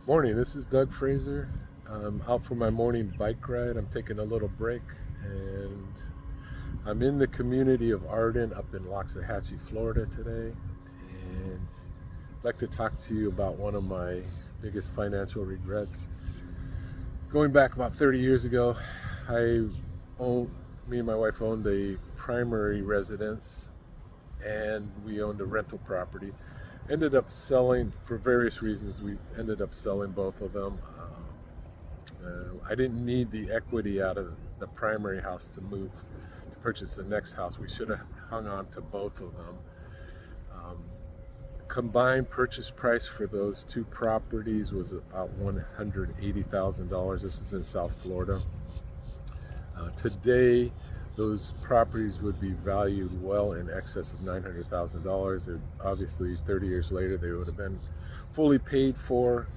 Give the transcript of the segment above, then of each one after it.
Morning, this is Doug Fraser. I'm out for my morning bike ride. I'm taking a little break and I'm in the community of Arden up in Loxahatchee, Florida today. And I'd like to talk to you about one of my biggest financial regrets. Going back about 30 years ago, me and my wife owned a primary residence and we owned a rental property. Ended up selling for various reasons. We ended up selling both of them. I didn't need the equity out of the primary house to purchase the next house. We should have hung on to both of them. Combined purchase price for those two properties was about $180,000. This is in South Florida. Today, those properties would be valued well in excess of $900,000. Obviously, 30 years later, they would have been fully paid for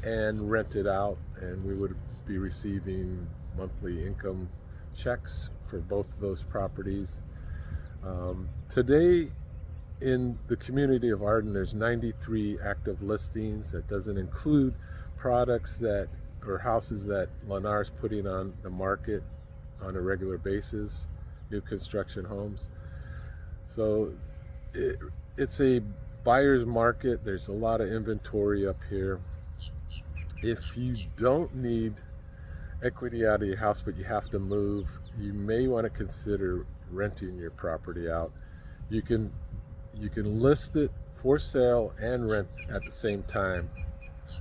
and rented out, and we would be receiving monthly income checks for both of those properties. Today, in the community of Arden, there's 93 active listings. That doesn't include products or houses that Lennar is putting on the market on a regular basis, new construction homes. So it's a buyer's market. There's a lot of inventory up here. If you don't need equity out of your house but you have to move, you may want to consider renting your property out. You can list it for sale and rent at the same time.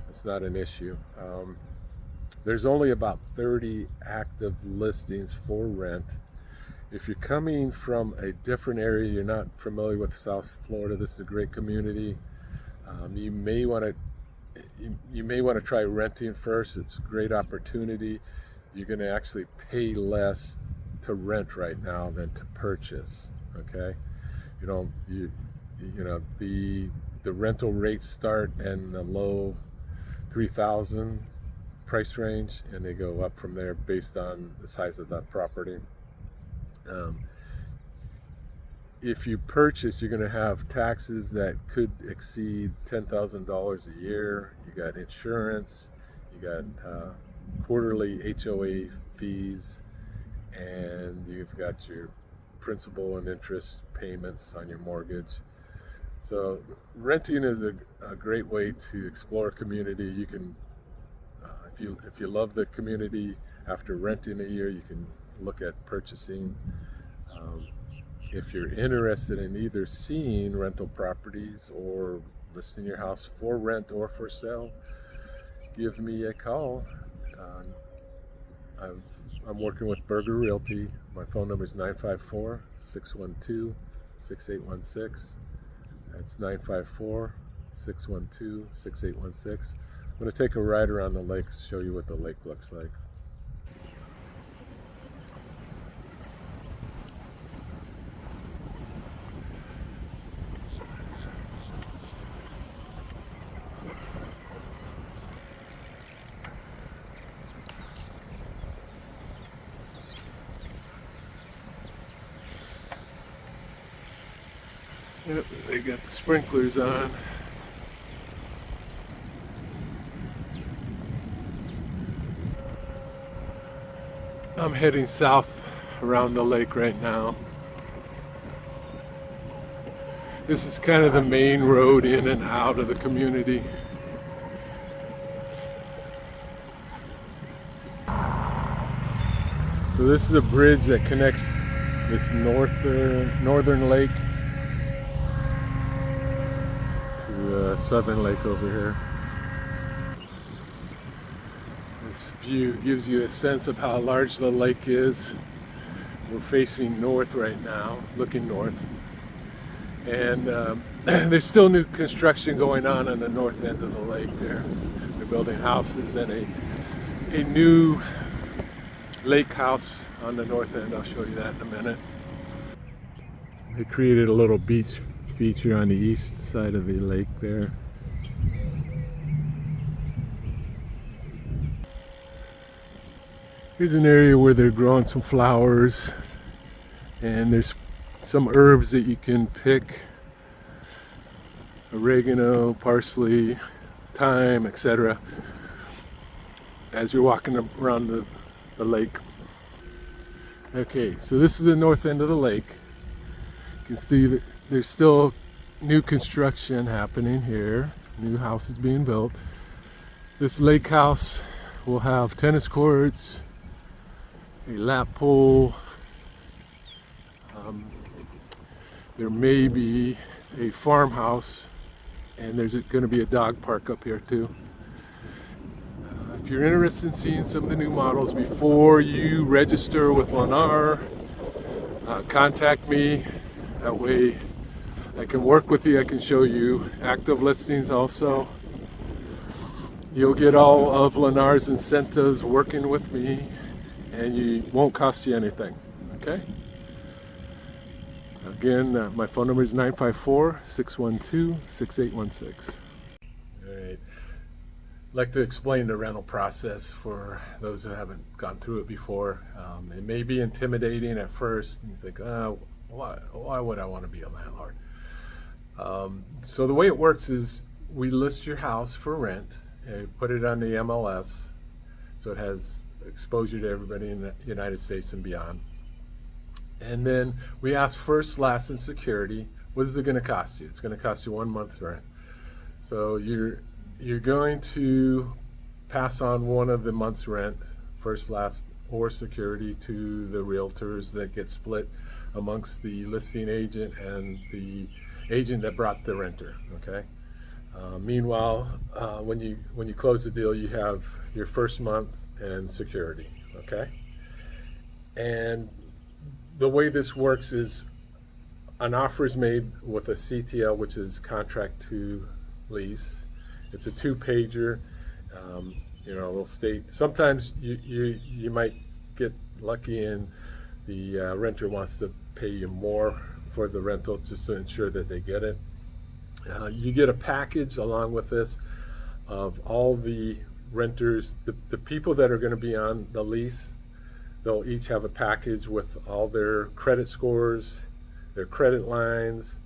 It's not an issue. There's only about 30 active listings for rent. If you're coming from a different area, you're not familiar with South Florida, this is a great community. You may want to try renting first. It's a great opportunity. You're going to actually pay less to rent right now than to purchase. Okay, the rental rates start in the low 3,000 price range, and they go up from there based on the size of that property. If you purchase, you're going to have taxes that could exceed $10,000 a year. You got insurance, you got quarterly HOA fees, and you've got your principal and interest payments on your mortgage. So renting is a great way to explore a community. You can if you love the community, after renting a year, you can look at purchasing. If you're interested in either seeing rental properties or listing your house for rent or for sale, give me a call. I'm working with Berger Realty. My phone number is 954-612-6816. That's 954-612-6816. I'm going to take a ride around the lake, show you what the lake looks like. Yep, they got the sprinklers on. I'm heading south around the lake right now. This is kind of the main road in and out of the community. So this is a bridge that connects this northern lake to the southern lake over here. This view gives you a sense of how large the lake is. We're facing north right now, looking north. And there's still new construction going on the north end of the lake there. They're building houses and a new lake house on the north end. I'll show you that in a minute. They created a little beach feature on the east side of the lake there. Here's an area where they're growing some flowers, and there's some herbs that you can pick: oregano, parsley, thyme, etc. as you're walking around the lake. Okay, so this is the north end of the lake. You can see that there's still new construction happening here. New houses being built. This lake house will have tennis courts, a lap pool. There may be a farmhouse, and there's going to be a dog park up here too. If you're interested in seeing some of the new models before you register with Lennar, contact me. That way I can work with you. I can show you active listings also. You'll get all of Lennar's incentives working with me, and you won't cost you anything. Okay? Again, my phone number is 954-612-6816. All right. I'd like to explain the rental process for those who haven't gone through it before. It may be intimidating at first, and you think, why would I want to be a landlord? So the way it works is we list your house for rent and put it on the MLS, so it has exposure to everybody in the United States and beyond. And then we ask first, last, and security. What is it going to cost you? It's going to cost you 1 month's rent. So you're going to pass on one of the month's rent, first, last, or security, to the realtors that get split amongst the listing agent and the agent that brought the renter. Okay. Meanwhile, when you close the deal, you have your first month and security. Okay. And the way this works is an offer is made with a CTL, which is contract to lease. It's a 2-pager. It'll state, sometimes you might get lucky and the renter wants to pay you more for the rental just to ensure that they get it. You get a package along with this of all the renters, the people that are going to be on the lease. They'll each have a package with all their credit scores, their credit lines,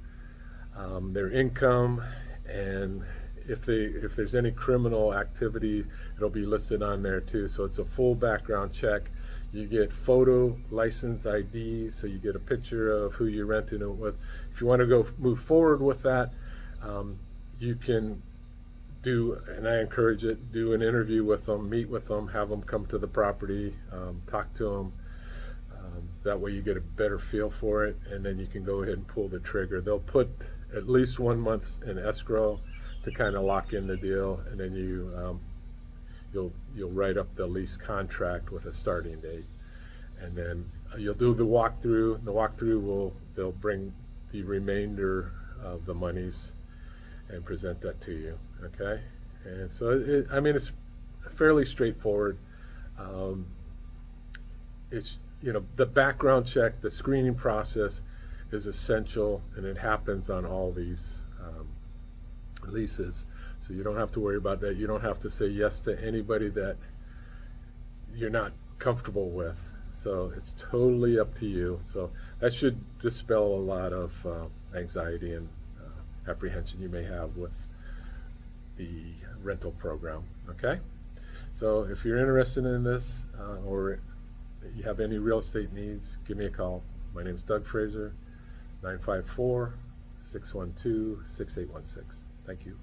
their income, and if there's any criminal activity, it'll be listed on there too. So it's a full background check. You get photo, license IDs, so you get a picture of who you're renting it with. If you want to move forward with that, you can do, and I encourage it, do an interview with them, meet with them, have them come to the property, talk to them. That way you get a better feel for it, and then you can go ahead and pull the trigger. They'll put at least 1 month in escrow to kind of lock in the deal, and then you'll write up the lease contract with a starting date, and then you'll do the walkthrough. The walkthrough they'll bring the remainder of the monies and present that to you. Okay, and so it's fairly straightforward. It's the background check, the screening process is essential, and it happens on all these leases. So you don't have to worry about that. You don't have to say yes to anybody that you're not comfortable with. So it's totally up to you. So that should dispel a lot of anxiety and apprehension you may have with the rental program. Okay, so if you're interested in this or you have any real estate needs, give me a call. My name is Doug Fraser, 954-612-6816. Thank you.